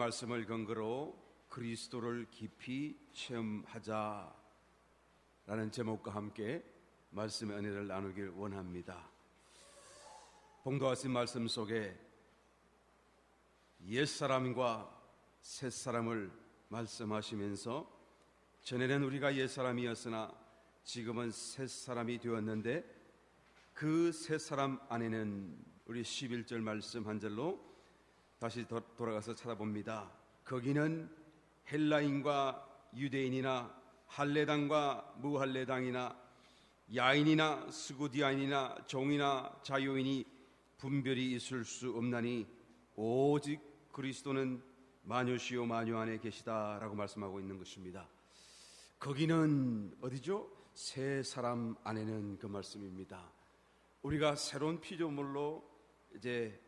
말씀을 근거로 그리스도를 깊이 체험하자라는 제목과 함께 말씀의 은혜를 나누길 원합니다. 봉도하신 말씀 속에 옛사람과 새사람을 말씀하시면서 전에는 우리가 옛사람이었으나 지금은 새사람이 되었는데 그 새사람 안에는 우리 11절 말씀 한 절로 다시 돌아가서 찾아봅니다. 거기는 헬라인과 유대인이나 할례당과 무할례당이나 야인이나 스구디아인이나 종이나 자유인이 분별이 있을 수 없나니 오직 그리스도는 만유시요 만유 안에 계시다라고 말씀하고 있는 것입니다. 거기는 어디죠? 새 사람 안에는 그 말씀입니다. 우리가 새로운 피조물로 이제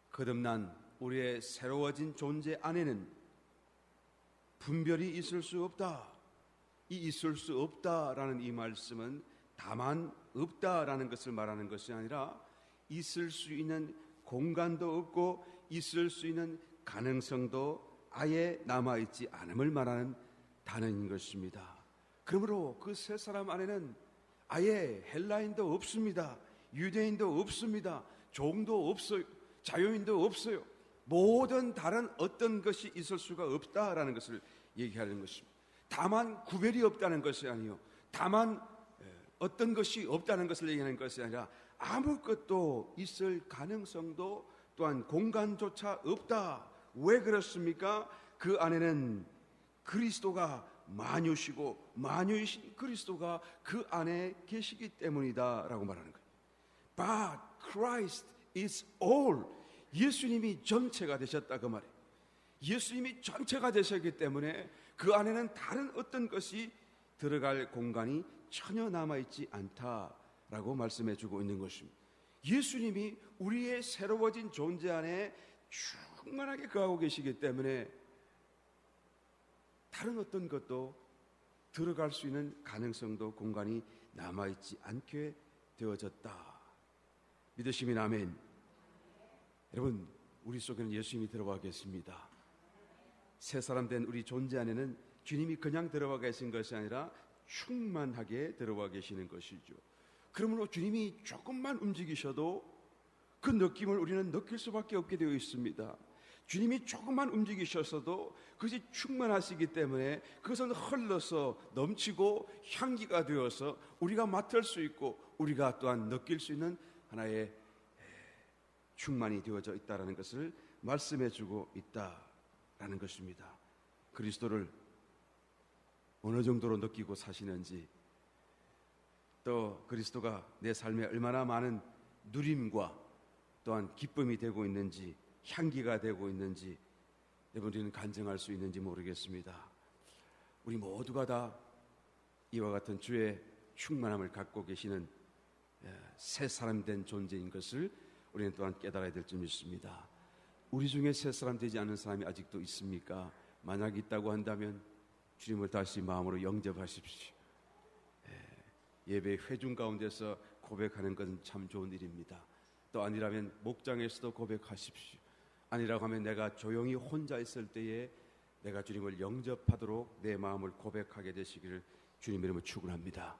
거듭난 우리의 새로워진 존재 안에는 분별이 있을 수 없다. 이 있을 수 없다라는 이 말씀은 다만 없다라는 것을 말하는 것이 아니라 있을 수 있는 공간도 없고 있을 수 있는 가능성도 아예 남아있지 않음을 말하는 단어인 것입니다. 그러므로 그 새 사람 안에는 아예 헬라인도 없습니다. 유대인도 없습니다. 종도 없어요. 자유인도 없어요. 모든 다른 어떤 것이 있을 수가 없다라는 것을 얘기하는 것입니다. 다만 구별이 없다는 것이 아니요, 다만 어떤 것이 없다는 것을 얘기하는 것이 아니라 아무것도 있을 가능성도 또한 공간조차 없다. 왜 그렇습니까? 그 안에는 그리스도가 만유시고 만유이신 그리스도가 그 안에 계시기 때문이다 라고 말하는 거예요. But Christ is all. 예수님이 전체가 되셨다 그 말이에요. 예수님이 전체가 되셨기 때문에 그 안에는 다른 어떤 것이 들어갈 공간이 전혀 남아있지 않다라고 말씀해 주고 있는 것입니다. 예수님이 우리의 새로워진 존재 안에 충만하게 거하고 계시기 때문에 다른 어떤 것도 들어갈 수 있는 가능성도 공간이 남아있지 않게 되어졌다. 믿으시면 아멘. 여러분, 우리 속에는 예수님이 들어와 계십니다. 새 사람 된 우리 존재 안에는 주님이 그냥 들어와 계신 것이 아니라 충만하게 들어와 계시는 것이죠. 그러므로 주님이 조금만 움직이셔도 그 느낌을 우리는 느낄 수밖에 없게 되어 있습니다. 주님이 조금만 움직이셔서도 그것이 충만하시기 때문에 그것은 흘러서 넘치고 향기가 되어서 우리가 맡을 수 있고 우리가 또한 느낄 수 있는 하나의 충만이 되어져 있다는 것을 말씀해 주고 있다라는 것입니다. 그리스도를 어느 정도로 느끼고 사시는지, 또 그리스도가 내 삶에 얼마나 많은 누림과 또한 기쁨이 되고 있는지, 향기가 되고 있는지 여러분들은 간증할 수 있는지 모르겠습니다. 우리 모두가 다 이와 같은 주의 충만함을 갖고 계시는 새 사람 된 존재인 것을 우리는 또한 깨달아야 될 줄 믿습니다. 우리 중에 새 사람 되지 않은 사람이 아직도 있습니까? 만약 있다고 한다면 주님을 다시 마음으로 영접하십시오. 예배 회중 가운데서 고백하는 것은 참 좋은 일입니다. 또 아니라면 목장에서도 고백하십시오. 아니라고 하면 내가 조용히 혼자 있을 때에 내가 주님을 영접하도록 내 마음을 고백하게 되시기를 주님 이름으로 축원합니다.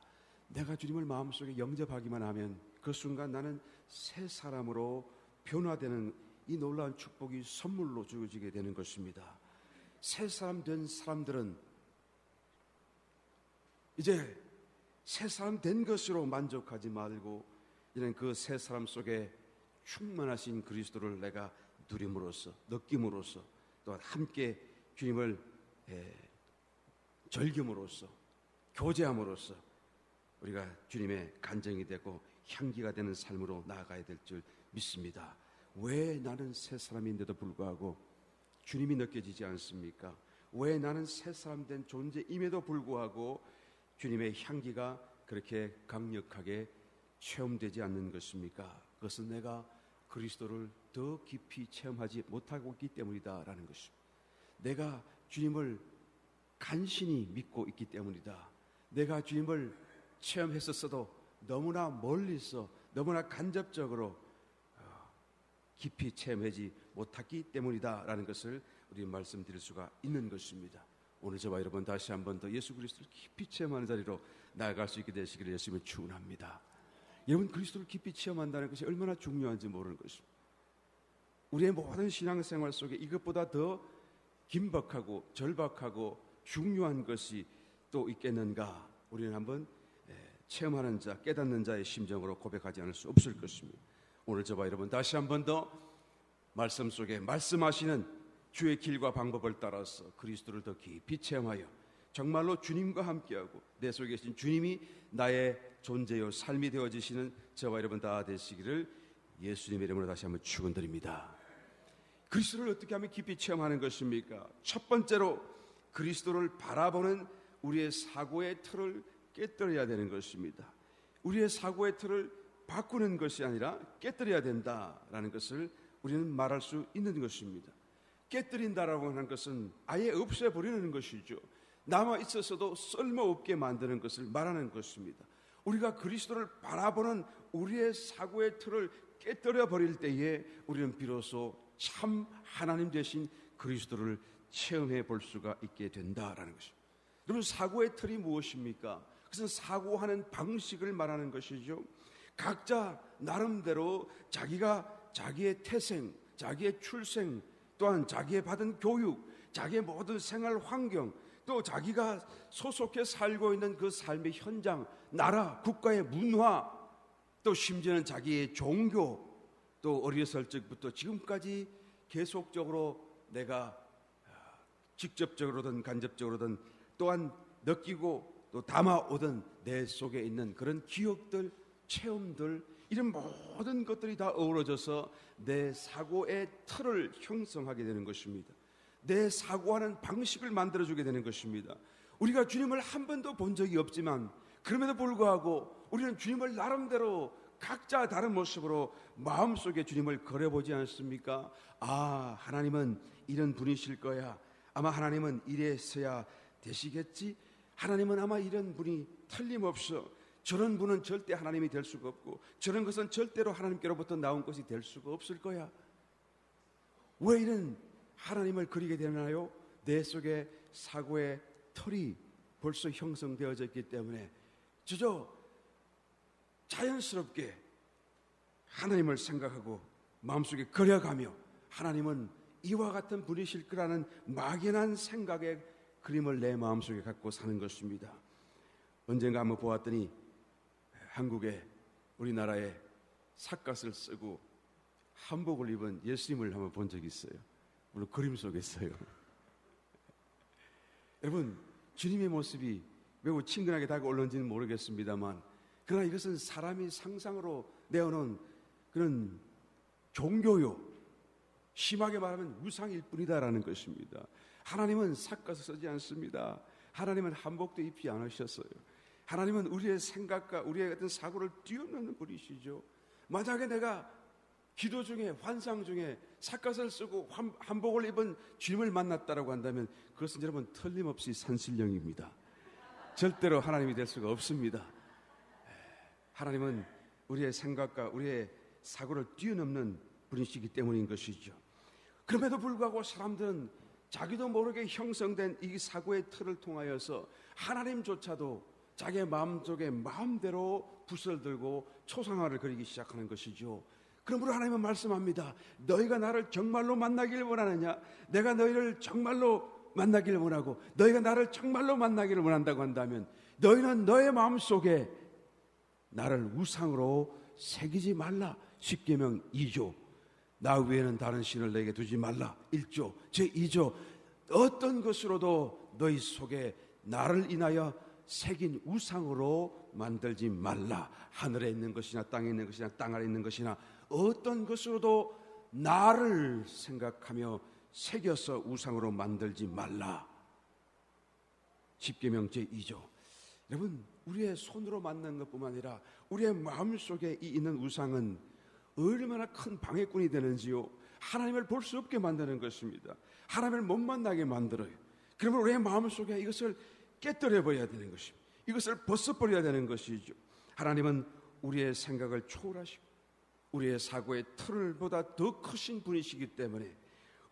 내가 주님을 마음속에 영접하기만 하면 그 순간 나는 새 사람으로 변화되는 이 놀라운 축복이 선물로 주어지게 되는 것입니다. 새 사람 된 사람들은 이제 새 사람 된 것으로 만족하지 말고 이제는 그 새 사람 속에 충만하신 그리스도를 내가 누림으로써, 느낌으로써, 또한 함께 주님을 즐김으로써, 교제함으로써 우리가 주님의 간증이 되고 향기가 되는 삶으로 나아가야 될 줄 믿습니다. 왜 나는 새 사람인데도 불구하고 주님이 느껴지지 않습니까? 왜 나는 새 사람 된 존재임에도 불구하고 주님의 향기가 그렇게 강력하게 체험되지 않는 것입니까? 그것은 내가 그리스도를 더 깊이 체험하지 못하고 있기 때문이다라는 것입니다. 내가 주님을 간신히 믿고 있기 때문이다. 내가 주님을 체험했었어도 너무나 멀리서 너무나 간접적으로 깊이 체험하지 못했기 때문이다라는 것을 우리 말씀드릴 수가 있는 것입니다. 오늘 저와 여러분 다시 한번 더 예수 그리스도를 깊이 체험하는 자리로 나아갈 수 있게 되시기를 예수님을 축원합니다. 여러분, 그리스도를 깊이 체험한다는 것이 얼마나 중요한지 모르는 것입니다. 우리의 모든 신앙생활 속에 이것보다 더 긴박하고 절박하고 중요한 것이 또 있겠는가? 우리는 한번 체험하는 자, 깨닫는 자의 심정으로 고백하지 않을 수 없을 것입니다. 오늘 저와 여러분 다시 한번 더 말씀 속에 말씀하시는 주의 길과 방법을 따라서 그리스도를 더 깊이 체험하여 정말로 주님과 함께하고 내 속에 계신 주님이 나의 존재요 삶이 되어지시는 저와 여러분 다 되시기를 예수님의 이름으로 다시 한번 축원드립니다. 그리스도를 어떻게 하면 깊이 체험하는 것입니까? 첫 번째로 그리스도를 바라보는 우리의 사고의 틀을 깨뜨려야 되는 것입니다. 우리의 사고의 틀을 바꾸는 것이 아니라 깨뜨려야 된다라는 것을 우리는 말할 수 있는 것입니다. 깨뜨린다라고 하는 것은 아예 없애버리는 것이죠. 남아 있어서도 쓸모없게 만드는 것을 말하는 것입니다. 우리가 그리스도를 바라보는 우리의 사고의 틀을 깨뜨려 버릴 때에 우리는 비로소 참 하나님 되신 그리스도를 체험해 볼 수가 있게 된다라는 것입니다. 여러분, 사고의 틀이 무엇입니까? 그것은 사고하는 방식을 말하는 것이죠. 각자 나름대로 자기가 자기의 태생, 자기의 출생, 또한 자기의 받은 교육, 자기의 모든 생활 환경, 또 자기가 소속해 살고 있는 그 삶의 현장, 나라, 국가의 문화, 또 심지어는 자기의 종교, 또 어렸을 적부터 지금까지 계속적으로 내가 직접적으로든 간접적으로든 또한 느끼고 또 담아오던 내 속에 있는 그런 기억들, 체험들, 이런 모든 것들이 다 어우러져서 내 사고의 틀을 형성하게 되는 것입니다. 내 사고하는 방식을 만들어주게 되는 것입니다. 우리가 주님을 한 번도 본 적이 없지만 그럼에도 불구하고 우리는 주님을 나름대로 각자 다른 모습으로 마음속에 주님을 그려보지 않습니까? 아, 하나님은 이런 분이실 거야. 아마 하나님은 이래서야 되시겠지. 하나님은 아마 이런 분이 틀림없어. 저런 분은 절대 하나님이 될 수가 없고 저런 것은 절대로 하나님께로부터 나온 것이 될 수가 없을 거야. 왜 이런 하나님을 그리게 되나요? 내 속에 사고의 틀이 벌써 형성되어져 있기 때문에 저저 자연스럽게 하나님을 생각하고 마음속에 그려가며 하나님은 이와 같은 분이실 거라는 막연한 생각의 그림을 내 마음속에 갖고 사는 것입니다. 언젠가 한번 보았더니 한국에 우리나라에 삿갓을 쓰고 한복을 입은 예수님을 한번 본 적이 있어요. 물론 그림 속에 있어요. 여러분, 주님의 모습이 매우 친근하게 다가올는지는 모르겠습니다만 그러나 이것은 사람이 상상으로 내어놓은 그런 종교요, 심하게 말하면 우상일 뿐이다라는 것입니다. 하나님은 삿갓을 쓰지 않습니다. 하나님은 한복도 입지 않으셨어요. 하나님은 우리의 생각과 우리의 어떤 사고를 뛰어넘는 분이시죠. 만약에 내가 기도 중에 환상 중에 삿갓을 쓰고 한복을 입은 주님을 만났다라고 한다면 그것은 여러분 틀림없이 산신령입니다. 절대로 하나님이 될 수가 없습니다. 하나님은 우리의 생각과 우리의 사고를 뛰어넘는 분이시기 때문인 것이죠. 그럼에도 불구하고 사람들은 자기도 모르게 형성된 이 사고의 틀을 통하여서 하나님조차도 자기의 마음속에 마음대로 붓을 들고 초상화를 그리기 시작하는 것이죠. 그러므로 하나님은 말씀합니다. 너희가 나를 정말로 만나기를 원하느냐? 내가 너희를 정말로 만나기를 원하고 너희가 나를 정말로 만나기를 원한다고 한다면 너희는 너의 마음속에 나를 우상으로 새기지 말라. 십계명 2조. 나 외에는 다른 신을 너에게 두지 말라. 1조. 제2조. 어떤 것으로도 너희 속에 나를 인하여 새긴 우상으로 만들지 말라. 하늘에 있는 것이나 땅에 있는 것이나 땅 아래 있는 것이나 어떤 것으로도 나를 생각하며 새겨서 우상으로 만들지 말라. 십계명 제2조. 여러분, 우리의 손으로 만든 것뿐만 아니라 우리의 마음속에 있는 우상은 얼마나 큰 방해꾼이 되는지요. 하나님을 볼 수 없게 만드는 것입니다. 하나님을 못 만나게 만들어요. 그러면 우리의 마음속에 이것을 깨뜨려버려야 되는 것입니다. 이것을 벗어버려야 되는 것이죠. 하나님은 우리의 생각을 초월하시고 우리의 사고의 틀보다 더 크신 분이시기 때문에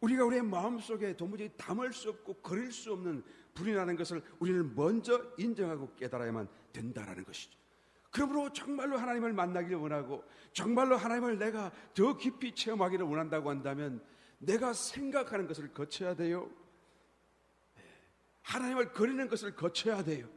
우리가 우리의 마음속에 도무지 담을 수 없고 그릴 수 없는 불이 나는 것을 우리는 먼저 인정하고 깨달아야만 된다라는 것이죠. 그러므로 정말로 하나님을 만나기를 원하고 정말로 하나님을 내가 더 깊이 체험하기를 원한다고 한다면 내가 생각하는 것을 거쳐야 돼요. 하나님을 그리는 것을 거쳐야 돼요.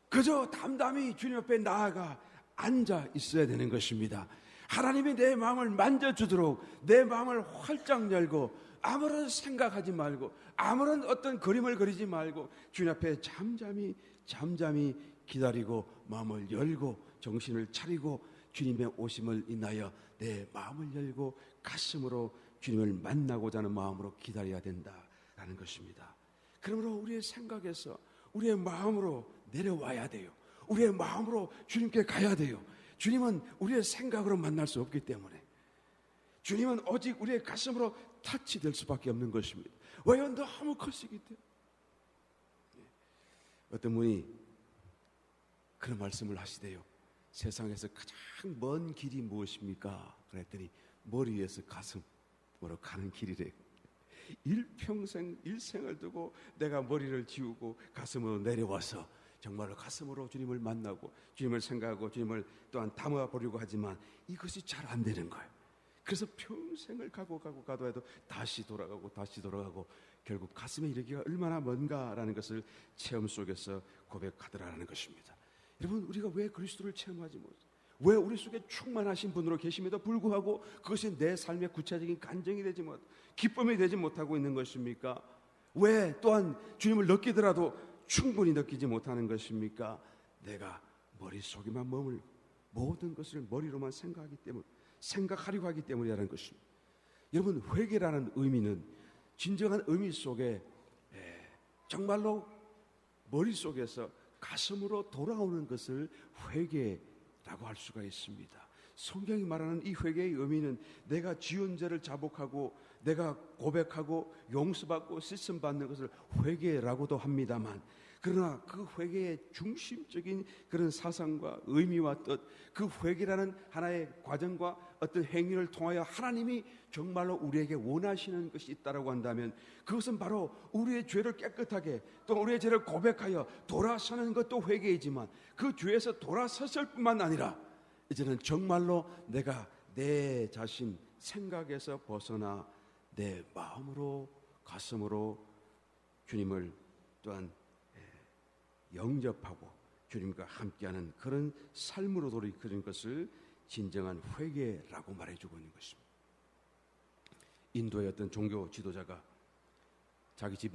그저 담담히 주님 앞에 나아가 앉아 있어야 되는 것입니다. 하나님이 내 마음을 만져주도록 내 마음을 활짝 열고 아무런 생각하지 말고 아무런 어떤 그림을 그리지 말고 주님 앞에 잠잠히 기다리고 마음을 열고 정신을 차리고 주님의 오심을 인하여 내 마음을 열고 가슴으로 주님을 만나고자 하는 마음으로 기다려야 된다라는 것입니다. 그러므로 우리의 생각에서 우리의 마음으로 내려와야 돼요. 우리의 마음으로 주님께 가야 돼요. 주님은 우리의 생각으로 만날 수 없기 때문에 주님은 오직 우리의 가슴으로 터치될 수밖에 없는 것입니다. 왜요? 너무 커시기 때문에. 어떤 분이 그런 말씀을 하시대요. 세상에서 가장 먼 길이 무엇입니까? 그랬더니 머리 위에서 가슴으로 가는 길이래요. 일평생 일생을 두고 내가 머리를 지우고 가슴으로 내려와서 정말로 가슴으로 주님을 만나고 주님을 생각하고 주님을 또한 담아보려고 하지만 이것이 잘 안 되는 거예요. 그래서 평생을 가도 해도 다시 돌아가고 결국 가슴에 이르기가 얼마나 먼가라는 것을 체험 속에서 고백하더라는 것입니다. 여러분, 우리가 왜 그리스도를 체험하지 못해요? 왜 우리 속에 충만하신 분으로 계심에도 불구하고 그것이 내 삶의 구체적인 간증이 되지 못, 기쁨이 되지 못하고 있는 것입니까? 왜 또한 주님을 느끼더라도 충분히 느끼지 못하는 것입니까? 내가 머릿속에만 머물고 모든 것을 머리로만 생각하려고 하기 때문이라는 것입니다. 여러분, 회개라는 의미는 진정한 의미 속에 정말로 머릿속에서 가슴으로 돌아오는 것을 회개라고 할 수가 있습니다. 성경이 말하는 이 회개의 의미는 내가 지은 죄를 자복하고 내가 고백하고 용서받고 씻음받는 것을 회개라고도 합니다만, 그러나 그 회개의 중심적인 그런 사상과 의미와 뜻, 그 회개라는 하나의 과정과 어떤 행위를 통하여 하나님이 정말로 우리에게 원하시는 것이 있다고 한다면 그것은 바로 우리의 죄를 깨끗하게 또 우리의 죄를 고백하여 돌아서는 것도 회개이지만 그 죄에서 돌아섰을 뿐만 아니라 이제는 정말로 내가 내 자신 생각에서 벗어나 내 마음으로 가슴으로 주님을 또한 영접하고 주님과 함께하는 그런 삶으로 돌이키는 것을 진정한 회개라고 말해주고 있는 것입니다. 인도의 어떤 종교 지도자가 자기 집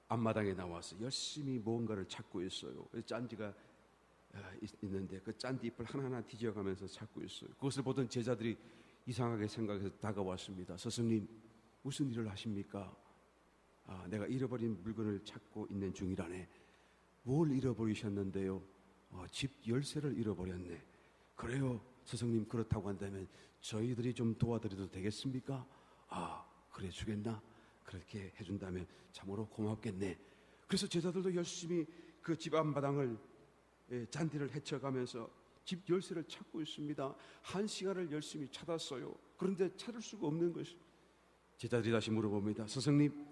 앞마당에 나와서 열심히 무언가를 찾고 있어요. 짠지가 있는데 그 짠디 잎을 하나하나 뒤져가면서 찾고 있어요. 그것을 보던 제자들이 이상하게 생각해서 다가왔습니다. 스승님, 무슨 일을 하십니까? 내가 잃어버린 물건을 찾고 있는 중이라네. 뭘 잃어버리셨는데요? 집 열쇠를 잃어버렸네. 그래요, 스승님, 그렇다고 한다면 저희들이 좀 도와드려도 되겠습니까? 그래 주겠나? 그렇게 해준다면 참으로 고맙겠네. 그래서 제자들도 열심히 그 집 앞마당을 잔디를 헤쳐가면서 집 열쇠를 찾고 있습니다. 1시간을 열심히 찾았어요. 그런데 찾을 수가 없는 것이. 제자들이 다시 물어봅니다. 스승님,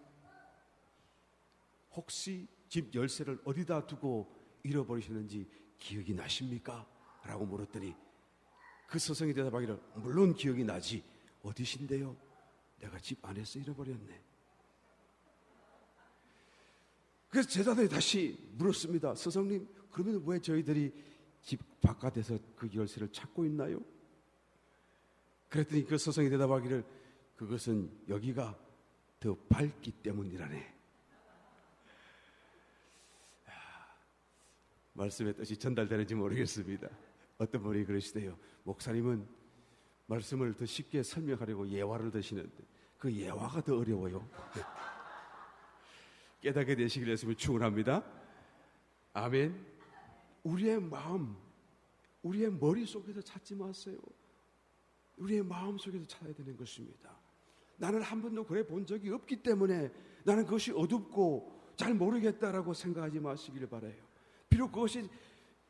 혹시 집 열쇠를 어디다 두고 잃어버리셨는지 기억이 나십니까? 라고 물었더니 그 스승이 대답하기를, 물론 기억이 나지. 어디신데요? 내가 집 안에서 잃어버렸네. 그래서 제자들이 다시 물었습니다. 스승님, 그러면 왜 저희들이 집 바깥에서 그 열쇠를 찾고 있나요? 그랬더니 그 스승이 대답하기를, 그것은 여기가 더 밝기 때문이라네. 말씀의 뜻이 전달되는지 모르겠습니다. 어떤 분이 그러시대요. 목사님은 말씀을 더 쉽게 설명하려고 예화를 드시는데 그 예화가 더 어려워요. 깨닫게 되시길 했으면 축원합니다. 아멘. 우리의 마음, 우리의 머릿속에서 찾지 마세요. 우리의 마음속에서 찾아야 되는 것입니다. 나는 한 번도 그래 본 적이 없기 때문에 나는 그것이 어둡고 잘 모르겠다라고 생각하지 마시길 바라요. 비록 그것이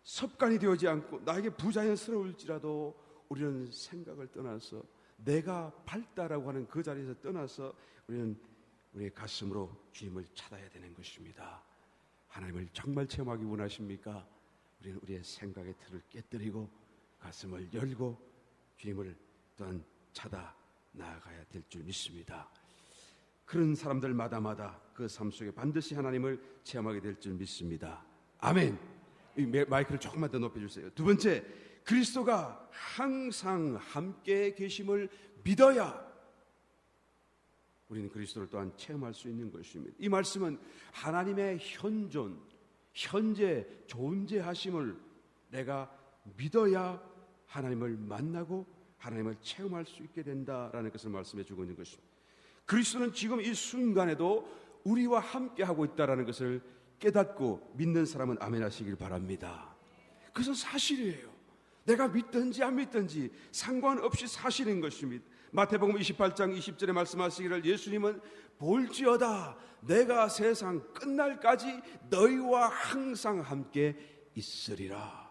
습관이 되어지 않고 나에게 부자연스러울지라도 우리는 생각을 떠나서 내가 밝다라고 하는 그 자리에서 떠나서 우리는 우리의 가슴으로 주님을 찾아야 되는 것입니다. 하나님을 정말 체험하기 원하십니까? 우리는 우리의 생각의 틀을 깨뜨리고 가슴을 열고 주님을 또한 찾아 나아가야 될 줄 믿습니다. 그런 사람들마다마다 그 삶 속에 반드시 하나님을 체험하게 될 줄 믿습니다. 아멘. 이 마이크를 조금만 더 높여주세요. 두 번째, 그리스도가 항상 함께 계심을 믿어야 우리는 그리스도를 또한 체험할 수 있는 것입니다. 이 말씀은 하나님의 현존, 현재 존재하심을 내가 믿어야 하나님을 만나고 하나님을 체험할 수 있게 된다라는 것을 말씀해 주고 있는 것입니다. 그리스도는 지금 이 순간에도 우리와 함께 하고 있다라는 것을 깨닫고 믿는 사람은 아멘 하시길 바랍니다. 그것은 사실이에요. 내가 믿든지 안 믿든지 상관없이 사실인 것입니다. 마태복음 28장 20절에 말씀하시기를 예수님은 볼지어다 내가 세상 끝날까지 너희와 항상 함께 있으리라.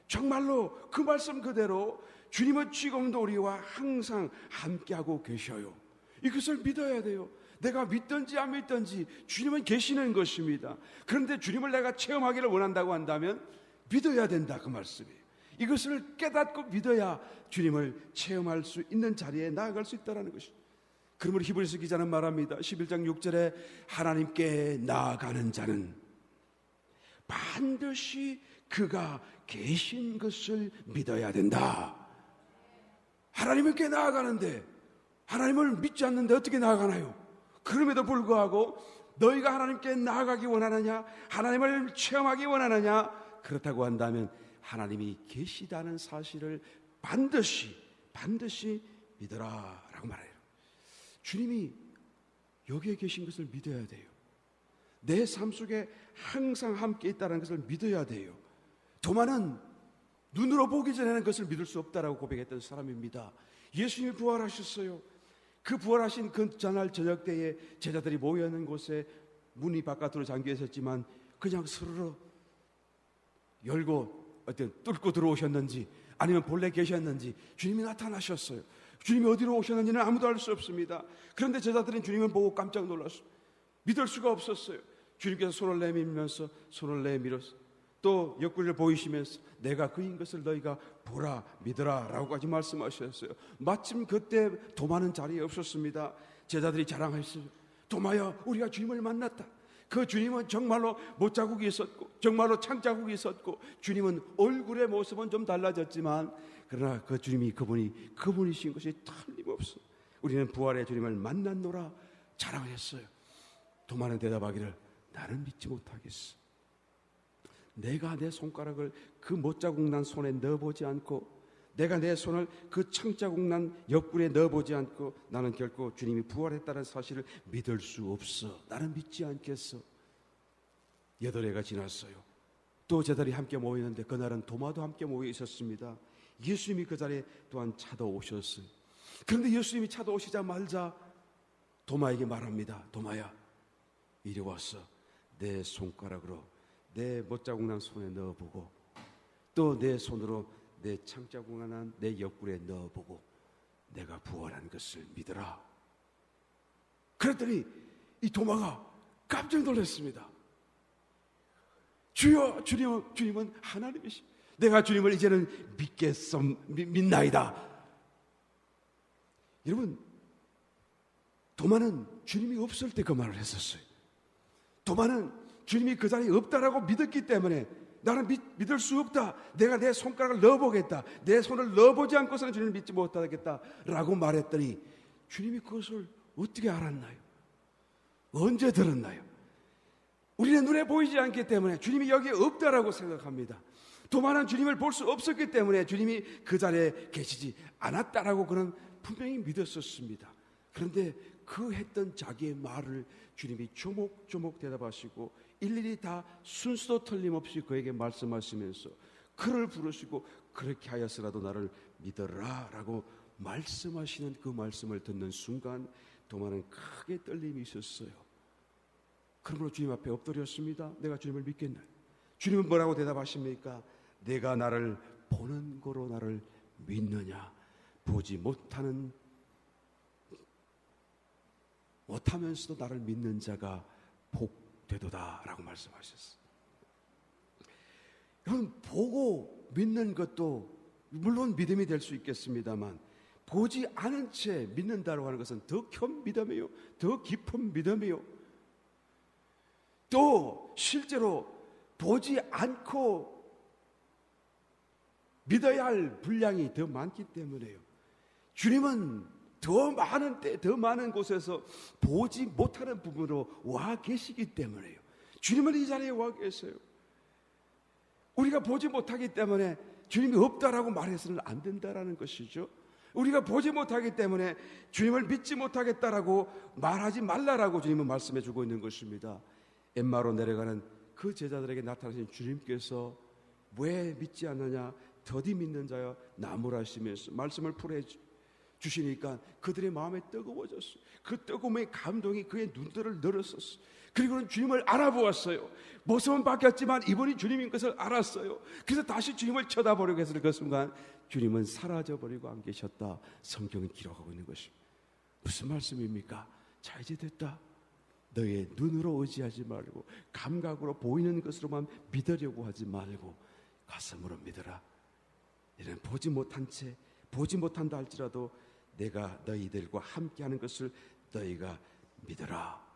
정말로 그 말씀 그대로 주님은 지금도 우리와 항상 함께하고 계셔요. 이것을 믿어야 돼요. 내가 믿든지 안 믿든지 주님은 계시는 것입니다. 그런데 주님을 내가 체험하기를 원한다고 한다면 믿어야 된다, 그 말씀이에요. 이것을 깨닫고 믿어야 주님을 체험할 수 있는 자리에 나아갈 수 있다는 것입니다. 그러므로 히브리서 기자는 말합니다. 11장 6절에 하나님께 나아가는 자는 반드시 그가 계신 것을 믿어야 된다. 하나님께 나아가는데 하나님을 믿지 않는데 어떻게 나아가나요? 그럼에도 불구하고 너희가 하나님께 나아가기 원하느냐, 하나님을 체험하기 원하느냐, 그렇다고 한다면 하나님이 계시다는 사실을 반드시 믿어라 라고 말해요. 주님이 여기에 계신 것을 믿어야 돼요. 내 삶 속에 항상 함께 있다는 것을 믿어야 돼요. 도마는 눈으로 보기 전에는 그것을 믿을 수 없다라고 고백했던 사람입니다. 예수님이 부활하셨어요. 그 부활하신 그 전날 저녁 때에 제자들이 모여있는 곳에 문이 바깥으로 잠겨 있었지만 그냥 스르르 열고 뚫고 들어오셨는지 아니면 본래 계셨는지 주님이 나타나셨어요. 주님이 어디로 오셨는지는 아무도 알 수 없습니다. 그런데 제자들은 주님을 보고 깜짝 놀랐어요. 믿을 수가 없었어요. 주님께서 손을 내밀면서 손을 내밀었어요. 또 옆구리를 보이시면서 내가 그인 것을 너희가 보라 믿어라 라고까지 말씀하셨어요. 마침 그때 도마는 자리에 없었습니다. 제자들이 자랑했어요. 도마야, 우리가 주님을 만났다. 그 주님은 정말로 못자국이 있었고 정말로 창자국이 있었고 주님은 얼굴의 모습은 좀 달라졌지만 그러나 그 주님이 그분이신 것이 틀림없어. 우리는 부활의 주님을 만났노라 자랑했어요. 도마는 대답하기를 나는 믿지 못하겠어. 내가 내 손가락을 그 못자국 난 손에 넣어보지 않고 내가 내 손을 그 창자국 난 옆구리에 넣어보지 않고 나는 결코 주님이 부활했다는 사실을 믿을 수 없어. 나는 믿지 않겠어. 8해가 지났어요. 또 제자들이 함께 모이는데 그날은 도마도 함께 모여 있었습니다. 예수님이 그 자리에 또한 찾아오셨어요. 그런데 예수님이 찾아오시자마자 도마에게 말합니다. 도마야, 이리 와서 내 손가락으로 내 못자국 난 손에 넣어보고 또 내 손으로 내 창자국 난 내 옆구리에 넣어보고 내가 부활한 것을 믿어라. 그랬더니 이 도마가 깜짝 놀랐습니다. 주여, 주님은 하나님이시. 내가 주님을 이제는 믿나이다. 여러분, 도마는 주님이 없을 때 그 말을 했었어요. 도마는 주님이 그 자리에 없다라고 믿었기 때문에 나는 믿을 수 없다. 내가 내 손가락을 넣어보겠다. 내 손을 넣어보지 않고서는 주님을 믿지 못하겠다 라고 말했더니 주님이 그것을 어떻게 알았나요? 언제 들었나요? 우리는 눈에 보이지 않기 때문에 주님이 여기에 없다라고 생각합니다. 도마는 주님을 볼 수 없었기 때문에 주님이 그 자리에 계시지 않았다라고 그는 분명히 믿었었습니다. 그런데 그 했던 자기의 말을 주님이 조목조목 대답하시고 일일이 다 순서도 틀림없이 그에게 말씀하시면서 그를 부르시고 그렇게 하였으라도 나를 믿어라 라고 말씀하시는 그 말씀을 듣는 순간 도마는 크게 떨림이 있었어요. 그러므로 주님 앞에 엎드렸습니다. 내가 주님을 믿겠나요? 주님은 뭐라고 대답하십니까? 내가 나를 보는 거로 나를 믿느냐? 보지 못하면서도 나를 믿는 자가 복되도다라고 말씀하셨어요. 여러분, 보고 믿는 것도 물론 믿음이 될 수 있겠습니다만 보지 않은 채 믿는다고 하는 것은 더 큰 믿음이요, 더 깊은 믿음이요, 또 실제로 보지 않고 믿어야 할 분량이 더 많기 때문에요. 주님은 더 많은 때, 더 많은 곳에서 보지 못하는 부분으로 와 계시기 때문에요. 주님은 이 자리에 와 계세요. 우리가 보지 못하기 때문에 주님이 없다라고 말해서는 안 된다라는 것이죠. 우리가 보지 못하기 때문에 주님을 믿지 못하겠다라고 말하지 말라라고 주님은 말씀해 주고 있는 것입니다. 엠마로 내려가는 그 제자들에게 나타나신 주님께서 왜 믿지 않느냐, 더디 믿는 자여 나무라시면서 말씀을 풀어 주시니까 그들의 마음이 뜨거워졌어요. 그 뜨거움의 감동이 그의 눈들을 늘었었어요. 그리고는 주님을 알아보았어요. 모습은 바뀌었지만 이분이 주님인 것을 알았어요. 그래서 다시 주님을 쳐다보려고 했을 그 순간 주님은 사라져버리고 안 계셨다. 성경은 기록하고 있는 것입니다. 무슨 말씀입니까? 자, 이제 됐다. 너의 눈으로 의지하지 말고 감각으로 보이는 것으로만 믿으려고 하지 말고 가슴으로 믿어라. 이는 보지 못한 채, 보지 못한다 할지라도 내가 너희들과 함께하는 것을 너희가 믿어라.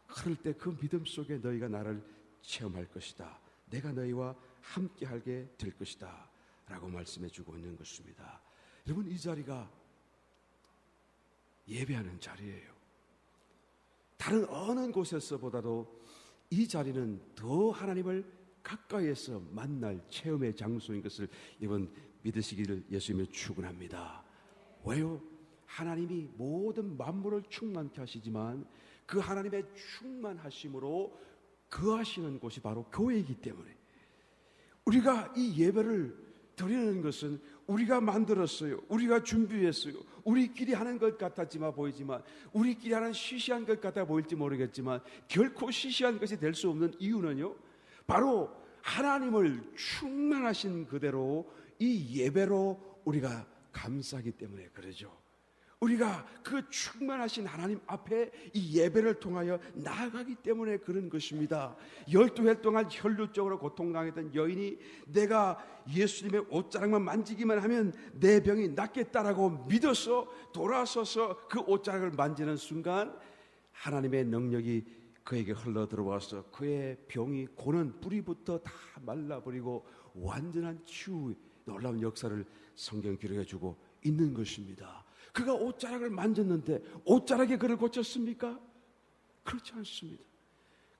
그럴 때 그 믿음 속에 너희가 나를 체험할 것이다. 내가 너희와 함께하게 될 것이다 라고 말씀해 주고 있는 것입니다. 여러분, 이 자리가 예배하는 자리예요. 다른 어느 곳에서보다도 이 자리는 더 하나님을 가까이에서 만날 체험의 장소인 것을 여러분 믿으시기를 예수님을 축원합니다. 왜요? 하나님이 모든 만물을 충만케 하시지만 그 하나님의 충만하심으로 거하시는 곳이 바로 교회이기 때문에 우리가 이 예배를 드리는 것은 우리가 만들었어요. 우리가 준비했어요. 우리끼리 하는 것 같았지만 보이지만 우리끼리 하는 시시한 것 같아 보일지 모르겠지만 결코 시시한 것이 될 수 없는 이유는요, 바로 하나님을 충만하신 그대로 이 예배로 우리가 감사하기 때문에 그러죠. 우리가 그 충만하신 하나님 앞에 이 예배를 통하여 나아가기 때문에 그런 것입니다. 12해 동안 혈루증으로 고통당했던 여인이 내가 예수님의 옷자락만 만지기만 하면 내 병이 낫겠다라고 믿어서 돌아서서 그 옷자락을 만지는 순간 하나님의 능력이 그에게 흘러 들어와서 그의 병이 고는 뿌리부터 다 말라버리고 완전한 치유, 놀라운 역사를 성경 기록해 주고 있는 것입니다. 그가 옷자락을 만졌는데 옷자락이 그를 고쳤습니까? 그렇지 않습니다.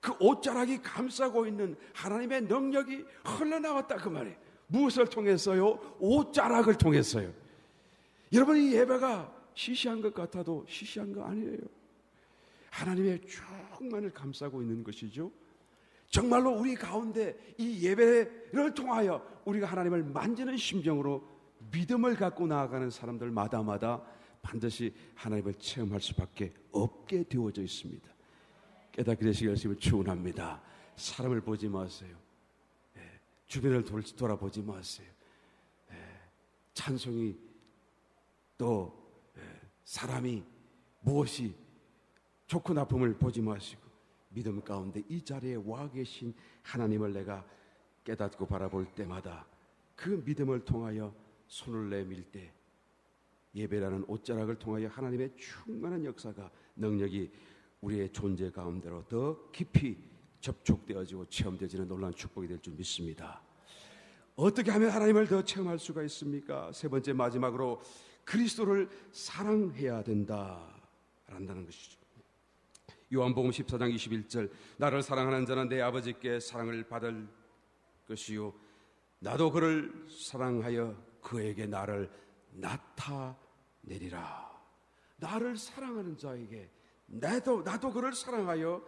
그 옷자락이 감싸고 있는 하나님의 능력이 흘러나왔다 그 말이에요. 무엇을 통해서요? 옷자락을 통해서요. 여러분, 이 예배가 시시한 것 같아도 시시한 거 아니에요. 하나님의 충만을 감싸고 있는 것이죠. 정말로 우리 가운데 이 예배를 통하여 우리가 하나님을 만지는 심정으로 믿음을 갖고 나아가는 사람들마다마다 반드시 하나님을 체험할 수밖에 없게 되어져 있습니다. 깨닫게 되시길 열심히 축원합니다. 사람을 보지 마세요. 주변을 돌아보지 마세요. 찬송이 또 사람이 무엇이 좋고 나쁨을 보지 마시고 믿음 가운데 이 자리에 와 계신 하나님을 내가 깨닫고 바라볼 때마다 그 믿음을 통하여 손을 내밀 때 예배라는 옷자락을 통하여 하나님의 충만한 역사가, 능력이 우리의 존재 가운데로 더 깊이 접촉되어지고 체험되어지는 놀라운 축복이 될 줄 믿습니다. 어떻게 하면 하나님을 더 체험할 수가 있습니까? 세 번째, 마지막으로 그리스도를 사랑해야 된다라는 것이죠. 요한복음 14장 21절, 나를 사랑하는 자는 내 아버지께 사랑을 받을 것이요 나도 그를 사랑하여 그에게 나를 나타내리라. 나를 사랑하는 자에게 나도 그를 사랑하여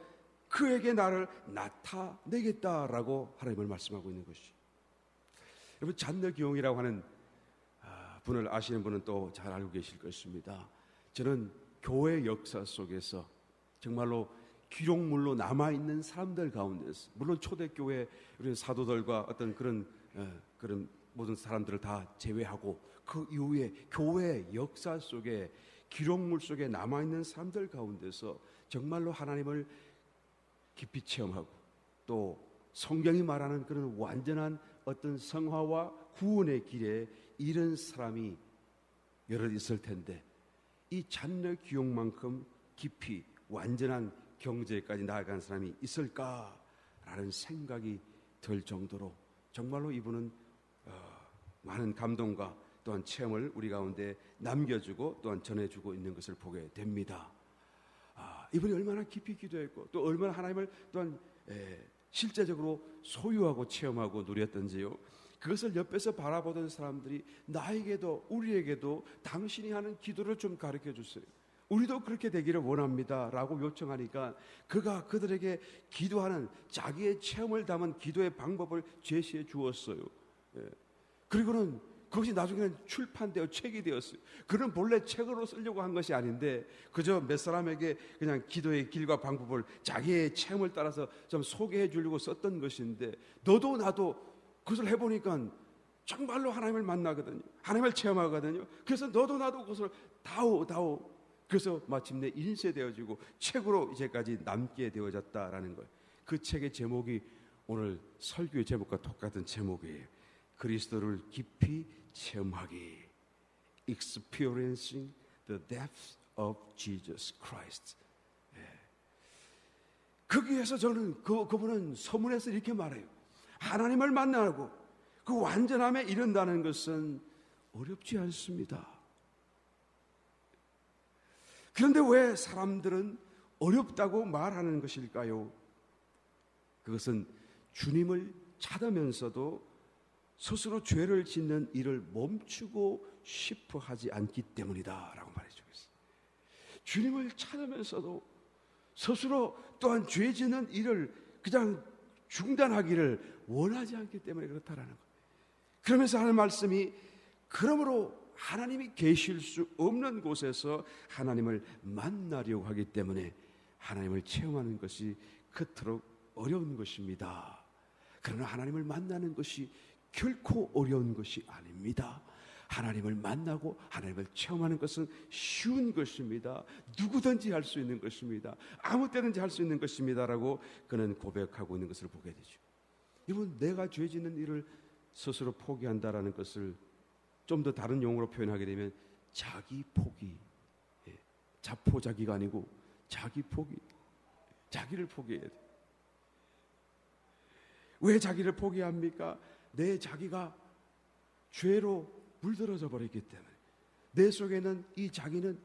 그에게 나를 나타내겠다라고 하나님을 말씀하고 있는 것이죠. 여러분, 잔느 기용이라고 하는 분을 아시는 분은 또 잘 알고 계실 것입니다. 저는 교회 역사 속에서 정말로 기록물로 남아있는 사람들 가운데서, 물론 초대교회 우리 사도들과 어떤 그런 모든 사람들을 다 제외하고 그 이후에 교회 역사 속에 기록물 속에 남아있는 사람들 가운데서 정말로 하나님을 깊이 체험하고 또 성경이 말하는 그런 완전한 어떤 성화와 구원의 길에 이른 사람이 여러 있을 텐데 이 잔의 기록만큼 깊이 완전한 경제까지 나아간 사람이 있을까라는 생각이 들 정도로 정말로 이분은 많은 감동과 또한 체험을 우리 가운데 남겨주고 또한 전해주고 있는 것을 보게 됩니다. 이분이 얼마나 깊이 기도했고 또 얼마나 하나님을 또한 실제적으로 소유하고 체험하고 누렸던지요. 그것을 옆에서 바라보던 사람들이 나에게도 우리에게도 당신이 하는 기도를 좀 가르쳐 주세요. 우리도 그렇게 되기를 원합니다 라고 요청하니까 그가 그들에게 기도하는 자기의 체험을 담은 기도의 방법을 제시해 주었어요. 그리고는 그것이 나중에는 출판되어 책이 되었어요. 그는 본래 책으로 쓰려고 한 것이 아닌데 그저 몇 사람에게 그냥 기도의 길과 방법을 자기의 체험을 따라서 좀 소개해 주려고 썼던 것인데 너도 나도 그것을 해보니까 정말로 하나님을 만나거든요. 하나님을 체험하거든요. 그래서 너도 나도 그것을 다오 그래서 마침내 인쇄되어지고 책으로 이제까지 남게 되어졌다라는 거예요. 그 책의 제목이 오늘 설교의 제목과 똑같은 제목이에요. 그리스도를 깊이 체험하기, Experiencing the depth of Jesus Christ. 거기에서 저는 그분은 서문에서 이렇게 말해요. 하나님을 만나고 그 완전함에 이른다는 것은 어렵지 않습니다. 그런데 왜 사람들은 어렵다고 말하는 것일까요? 그것은 주님을 찾으면서도 스스로 죄를 짓는 일을 멈추고 싶어 하지 않기 때문이다 라고 말해주고 있어요. 주님을 찾으면서도 스스로 또한 죄 짓는 일을 그냥 중단하기를 원하지 않기 때문에 그렇다라는 거예요. 그러면서 하는 말씀이 그러므로 하나님이 계실 수 없는 곳에서 하나님을 만나려고 하기 때문에 하나님을 체험하는 것이 그토록 어려운 것입니다. 그러나 하나님을 만나는 것이 결코 어려운 것이 아닙니다. 하나님을 만나고 하나님을 체험하는 것은 쉬운 것입니다. 누구든지 할 수 있는 것입니다. 아무 때든지 할 수 있는 것입니다라고 그는 고백하고 있는 것을 보게 되죠. 이분 내가 죄 짓는 일을 스스로 포기한다라는 것을 좀 더 다른 용어로 표현하게 되면 자기 포기, 자포자기가 아니고 자기 포기, 자기를 포기해야 돼. 왜 자기를 포기합니까? 내 자기가 죄로 물들어져 버렸기 때문에 내 속에는 이 자기는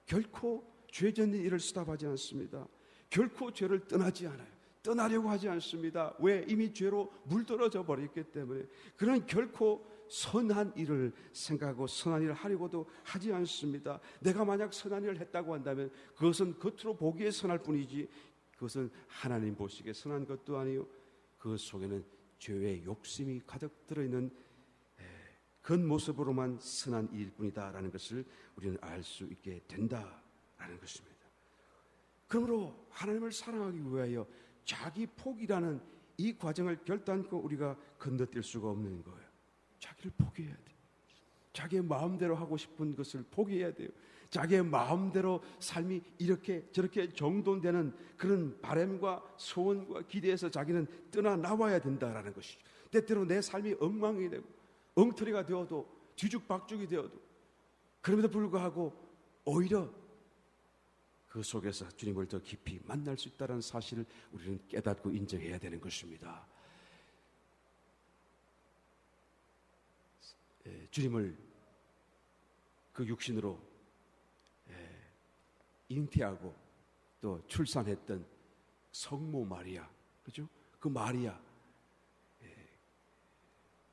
결코 죄 짓는 일을 수답하지 않습니다. 결코 죄를 떠나지 않아요. 떠나려고 하지 않습니다. 왜? 이미 죄로 물들어져 버렸기 때문에. 그는 결코 선한 일을 생각하고 선한 일을 하려고도 하지 않습니다. 내가 만약 선한 일을 했다고 한다면 그것은 겉으로 보기에 선할 뿐이지 그것은 하나님 보시기에 선한 것도 아니요 그 속에는 죄의 욕심이 가득 들어있는 겉모습으로만 선한 일일 뿐이다라는 것을 우리는 알 수 있게 된다라는 것입니다. 그러므로 하나님을 사랑하기 위하여 자기 포기라는 이 과정을 결단코 우리가 건너뛸 수가 없는 거예요. 자기를 포기해야 돼요. 자기의 마음대로 하고 싶은 것을 포기해야 돼요. 자기의 마음대로 삶이 이렇게 저렇게 정돈되는 그런 바람과 소원과 기대에서 자기는 떠나나와야 된다라는 것이죠. 때때로 내 삶이 엉망이 되고 엉터리가 되어도 뒤죽박죽이 되어도 그럼에도 불구하고 오히려 그 속에서 주님을 더 깊이 만날 수 있다는 사실을 우리는 깨닫고 인정해야 되는 것입니다. 주님을 그 육신으로 잉태하고 또 출산했던 성모 마리아, 그죠? 그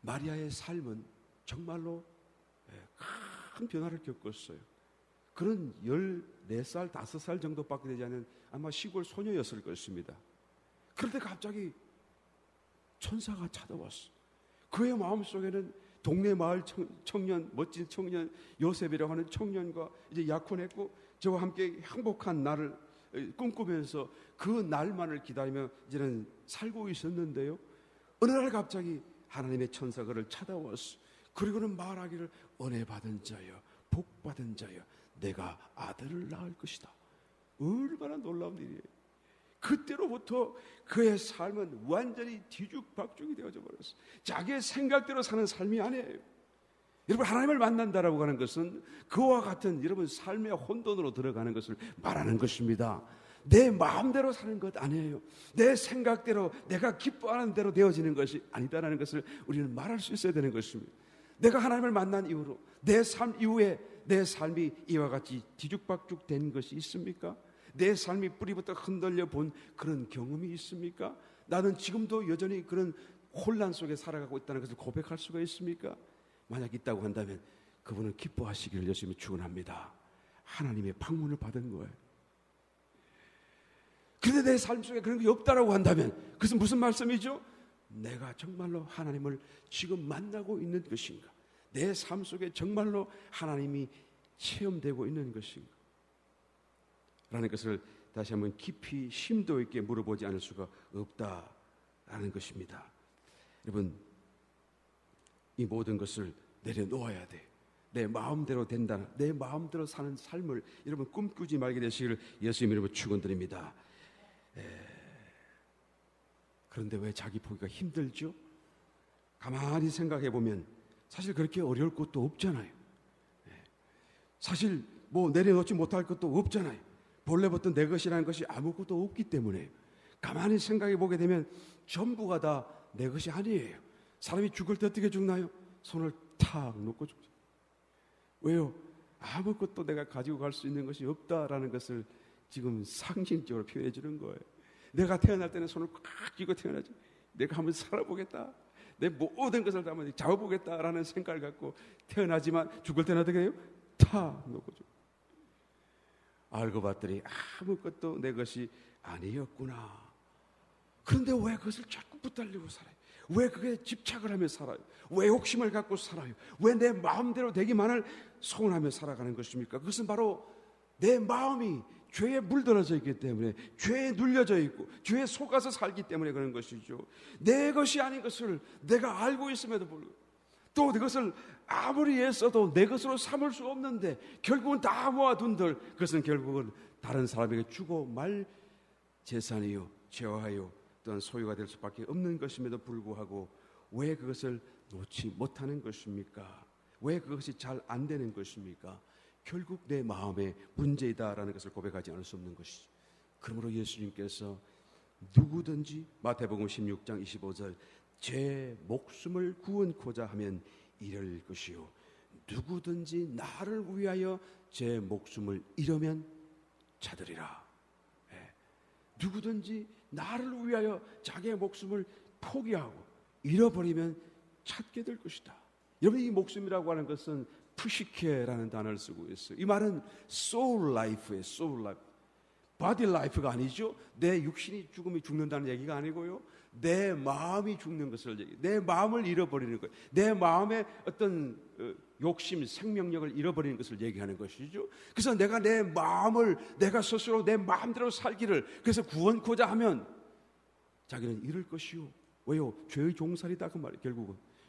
마리아의 삶은 정말로 큰 변화를 겪었어요. 그는 14살, 5살 정도밖에 되지 않은 아마 시골 소녀였을 것입니다. 그런데 갑자기 천사가 찾아왔어. 그의 마음속에는 동네 마을 청년, 멋진 청년 요셉이라고 하는 청년과 이제 약혼했고 저와 함께 행복한 날을 꿈꾸면서 그 날만을 기다리며 이제는 살고 있었는데요. 어느 날 갑자기 하나님의 천사가 그를 찾아왔어. 그리고는 말하기를 은혜 받은 자여 복 받은 자여 내가 아들을 낳을 것이다. 얼마나 놀라운 일이에요. 그때로부터 그의 삶은 완전히 뒤죽박죽이 되어져 버렸어요. 자기의 생각대로 사는 삶이 아니에요. 여러분, 하나님을 만난다라고 하는 것은 그와 같은 여러분 삶의 혼돈으로 들어가는 것을 말하는 것입니다. 내 마음대로 사는 것 아니에요. 내 생각대로 내가 기뻐하는 대로 되어지는 것이 아니다라는 것을 우리는 말할 수 있어야 되는 것입니다. 내가 하나님을 만난 이후로 내 삶 이후에 내 삶이 이와 같이 뒤죽박죽 된 것이 있습니까? 내 삶이 뿌리부터 흔들려 본 그런 경험이 있습니까? 나는 지금도 여전히 그런 혼란 속에 살아가고 있다는 것을 고백할 수가 있습니까? 만약 있다고 한다면 그분은 기뻐하시기를 열심히 축원합니다. 하나님의 방문을 받은 거예요. 그런데 내 삶 속에 그런 게 없다라고 한다면 그것은 무슨 말씀이죠? 내가 정말로 하나님을 지금 만나고 있는 것인가? 내 삶 속에 정말로 하나님이 체험되고 있는 것인가? 라는 것을 다시 한번 깊이 심도 있게 물어보지 않을 수가 없다라는 것입니다. 여러분, 이 모든 것을 내려놓아야 돼. 내 마음대로 된다는, 내 마음대로 사는 삶을 여러분 꿈꾸지 말게 되시기를 예수님 이름으로 축원드립니다. 그런데 왜 자기 포기가 힘들죠? 가만히 생각해 보면 사실 그렇게 어려울 것도 없잖아요. 사실 뭐 내려놓지 못할 것도 없잖아요. 본래부터 내 것이라는 것이 아무것도 없기 때문에 가만히 생각해 보게 되면 전부가 다 내 것이 아니에요. 사람이 죽을 때 어떻게 죽나요? 손을 탁 놓고 죽죠. 왜요? 아무것도 내가 가지고 갈 수 있는 것이 없다라는 것을 지금 상징적으로 표현해 주는 거예요. 내가 태어날 때는 손을 꽉 쥐고 태어나지. 내가 한번 살아보겠다. 내 모든 것을 다 한번 잡아보겠다라는 생각을 갖고 태어나지만 죽을 때는 어떻게 해요? 탁 놓고 죽어. 알고 봤더니 아무것도 내 것이 아니었구나. 그런데 왜 그것을 자꾸 붙들리고 살아요? 왜 그게 집착을 하며 살아요? 왜 욕심을 갖고 살아요? 왜 내 마음대로 되기만을 소원하며 살아가는 것입니까? 그것은 바로 내 마음이 죄에 물들어져 있기 때문에, 죄에 눌려져 있고 죄에 속아서 살기 때문에 그런 것이죠. 내 것이 아닌 것을 내가 알고 있음에도 불구하고 또 그것을 아무리 애써도 내 것으로 삼을 수 없는데 결국은 다 모아둔들 그것은 결국은 다른 사람에게 주고 말 재산이요 재화요 또한 소유가 될 수밖에 없는 것임에도 불구하고 왜 그것을 놓지 못하는 것입니까? 왜 그것이 잘 안 되는 것입니까? 결국 내 마음의 문제이다라는 것을 고백하지 않을 수 없는 것이죠. 그러므로 예수님께서 누구든지 마태복음 16장 25절 제 목숨을 구원코자 하면 이럴 것이요 누구든지 나를 위하여 제 목숨을 잃으면 찾으리라. 누구든지 나를 위하여 자기의 목숨을 포기하고 잃어버리면 찾게 될 것이다. 여러분, 이 목숨이라고 하는 것은 푸시케라는 단어를 쓰고 있어요. 이 말은 soul life예요. soul life. body life가 아니죠. 내 육신이 죽는다는 얘기가 아니고요. 내 마음이 죽는 것을 얘기해요. 내 마음을 잃어버리는 거예요. 내 마음의 어떤 욕심, 생명력을 잃어버리는 것을 얘기하는 것이죠. 그래서 내가 내 마음을 내가 스스로 내 마음대로 살기를 그래서 구원코자 하면 자기는 잃을 것이요. 왜요? 죄의 종살이다 그 말이에요.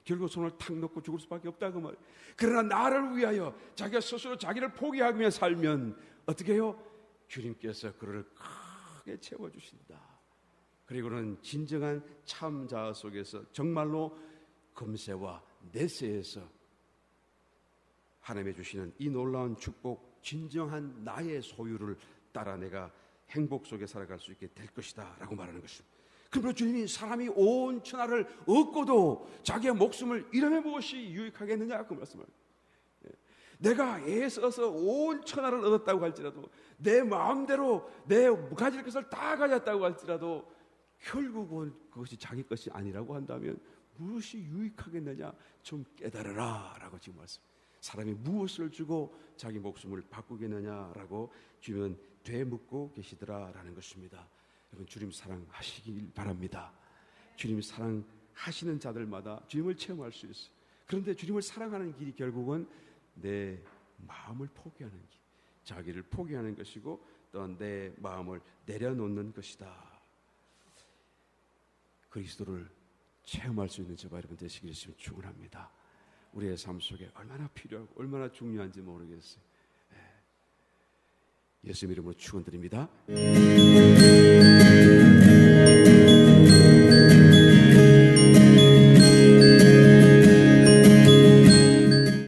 결국 손을 탁 놓고 죽을 수밖에 없다 그 말이에요. 그러나 나를 위하여 자기가 스스로 자기를 포기하며 살면 어떻게 해요? 주님께서 그를 크게 채워주신다. 그리고는 진정한 참 자아 속에서 정말로 금세와 내세에서 하나님의 주시는 이 놀라운 축복, 진정한 나의 소유를 따라 내가 행복 속에 살아갈 수 있게 될 것이다 라고 말하는 것입니다. 그러므로 주님이 사람이 온 천하를 얻고도 자기의 목숨을 잃으면 무엇이 유익하겠느냐 그 말씀을. 내가 애써서 온 천하를 얻었다고 할지라도 내 마음대로 내 가질 것을 다 가졌다고 할지라도 결국은 그것이 자기 것이 아니라고 한다면 무엇이 유익하겠느냐 좀 깨달으라 라고 지금 말씀. 사람이 무엇을 주고 자기 목숨을 바꾸겠느냐라고 주님은 되묻고 계시더라라는 것입니다. 여러분, 주님 사랑하시길 바랍니다. 주님 사랑하시는 자들마다 주님을 체험할 수 있어요. 그런데 주님을 사랑하는 길이 결국은 내 마음을 포기하는 길, 자기를 포기하는 것이고 또 내 마음을 내려놓는 것이다. 그리스도를 체험할 수 있는 저와 여러분 되시기를 축원합니다. 우리의 삶 속에 얼마나 필요하고 얼마나 중요한지 모르겠어요. 예수 이름으로 축원드립니다.